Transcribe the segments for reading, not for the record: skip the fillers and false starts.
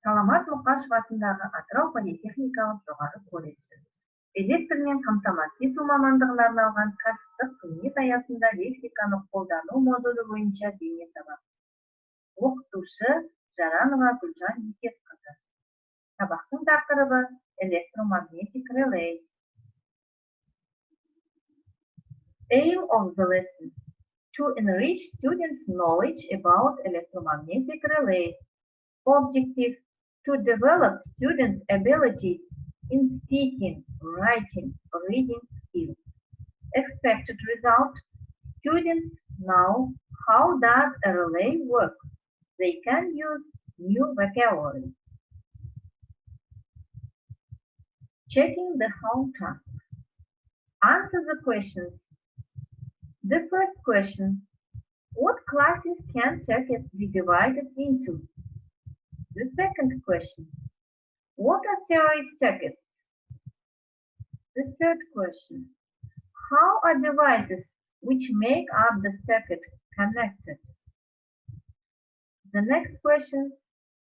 Саламат Мұқашев атындағы Атырау политехникалық жоғары колледжі. Электрмен қамтамасыз ету мамандығына арналған кәсіптік қызмет аясында лексиканы қолдану модулі бойынша дене сабақ. Оқытушы Жаранова Гүлжан Есепқызы. Сабақтың тақырыбы Electromagnetic Relay. Aim of the lesson: to enrich students' knowledge about electromagnetic relays. Objective: to develop students' abilities in speaking, writing, reading skills. Expected result: students know how does a relay work. They can use new vocabulary. Checking the home task. Answer the questions. The first question: what classes can circuits be divided into? The second question: what are series circuits? The third question: how are devices which make up the circuit connected? The next question: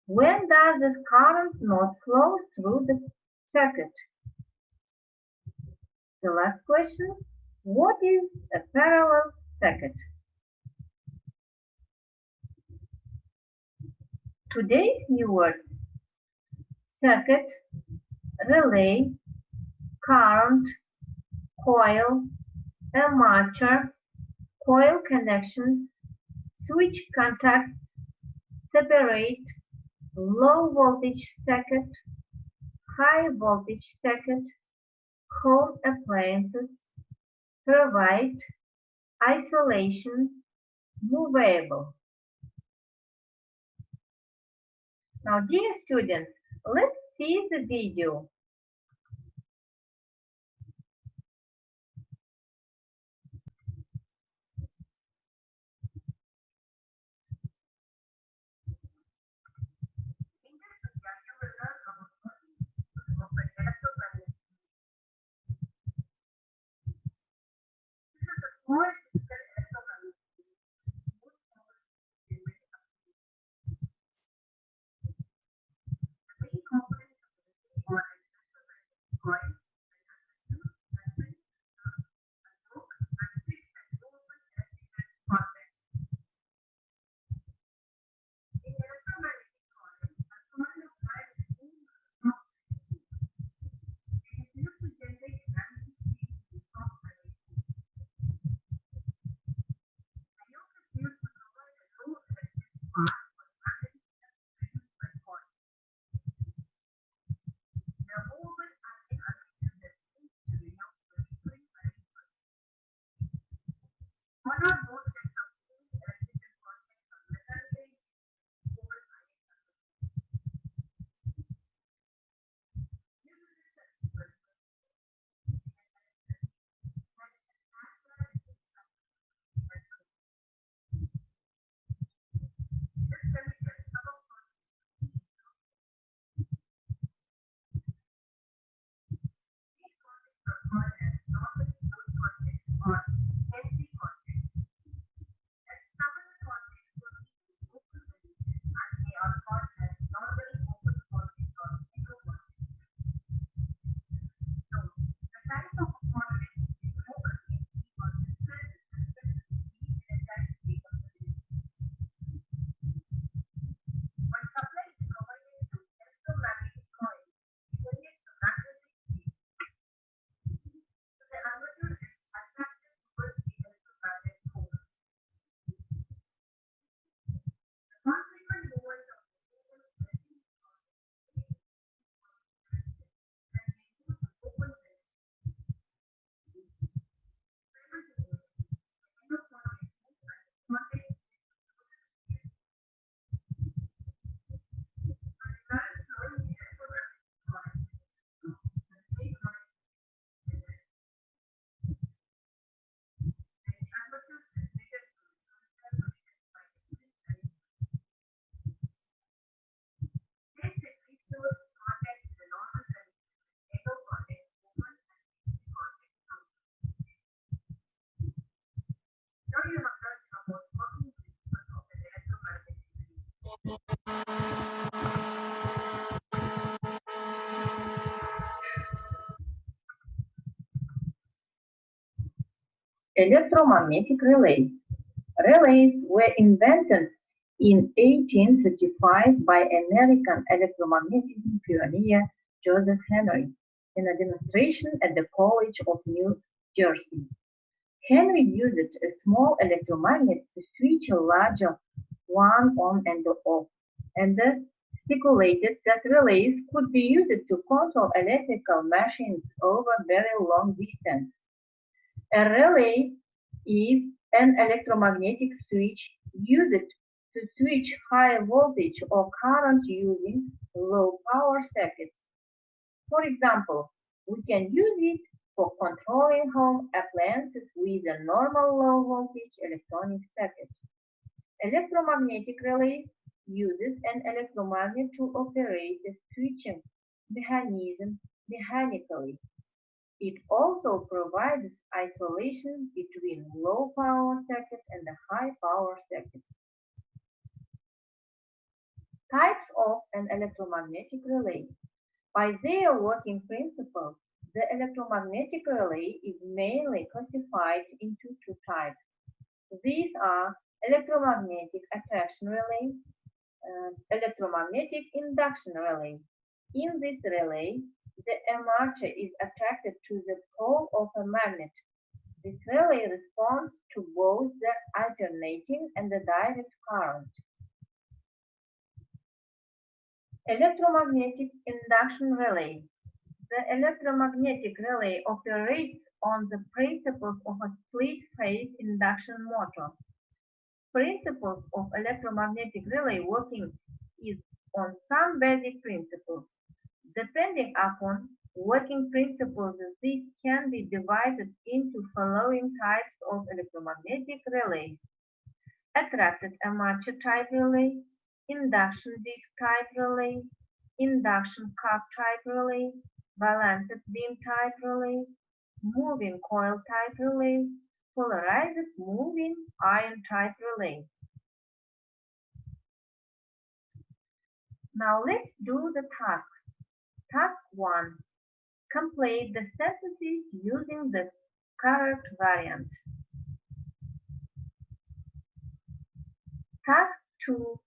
when does this current not flow through the circuit? The last question: what is a parallel circuit? Today's new words: circuit, relay, current, coil, armature, coil connections, switch contacts, separate, low voltage circuit, high voltage circuit, home appliances, provide, isolation, movable. Now, dear students, let's see the video. Electromagnetic relays. Relays were invented in 1835 by American electromagnetism pioneer Joseph Henry in a demonstration at the College of New Jersey. Henry used a small electromagnet to switch a larger one on and off, and speculated that relays could be used to control electrical machines over very long distance. A relay is an electromagnetic switch used to switch high voltage or current using low power circuits. For example, we can use it for controlling home appliances with a normal low voltage electronic circuit. Electromagnetic relay uses an electromagnet to operate the switching mechanism mechanically. It also provides isolation between low power circuit and the high power circuit. Types of an electromagnetic relay. By their working principles, the electromagnetic relay is mainly classified into two types. These are electromagnetic attraction relay and electromagnetic induction relay. In this relay, the armature is attracted to the pole of a magnet. This relay responds to both the alternating and the direct current. Electromagnetic induction relay. The electromagnetic relay operates on the principles of a split-phase induction motor. Principles of electromagnetic relay working is on some basic principles. Depending upon working principles, these can be divided into following types of electromagnetic relays: attracted armature type relay, induction disc type relay, induction cup type relay, balanced beam type relay, moving coil type relay, polarized moving iron type relay. Now let's do the tasks. Task 1. Complete the sentences using the correct variant. Task 2.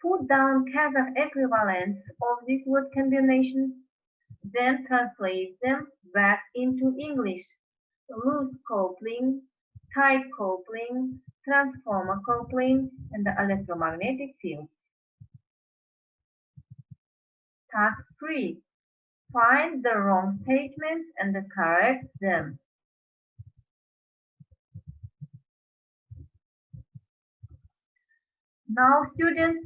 Put down Kazakh equivalents of these word combinations, then translate them back into English. Loose coupling, tight coupling, transformer coupling, and the electromagnetic field. Task 3. Find the wrong statements and correct them. Now, students,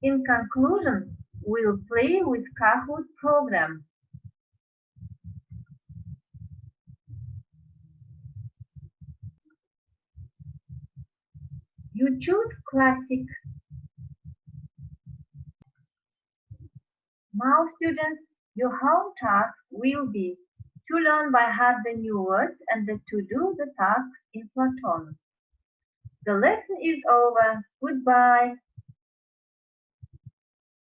in conclusion, we'll play with Kahoot program. You choose Classic. Now, students, your home task will be to learn by heart the new words and to do the tasks in Platon. The lesson is over. Goodbye.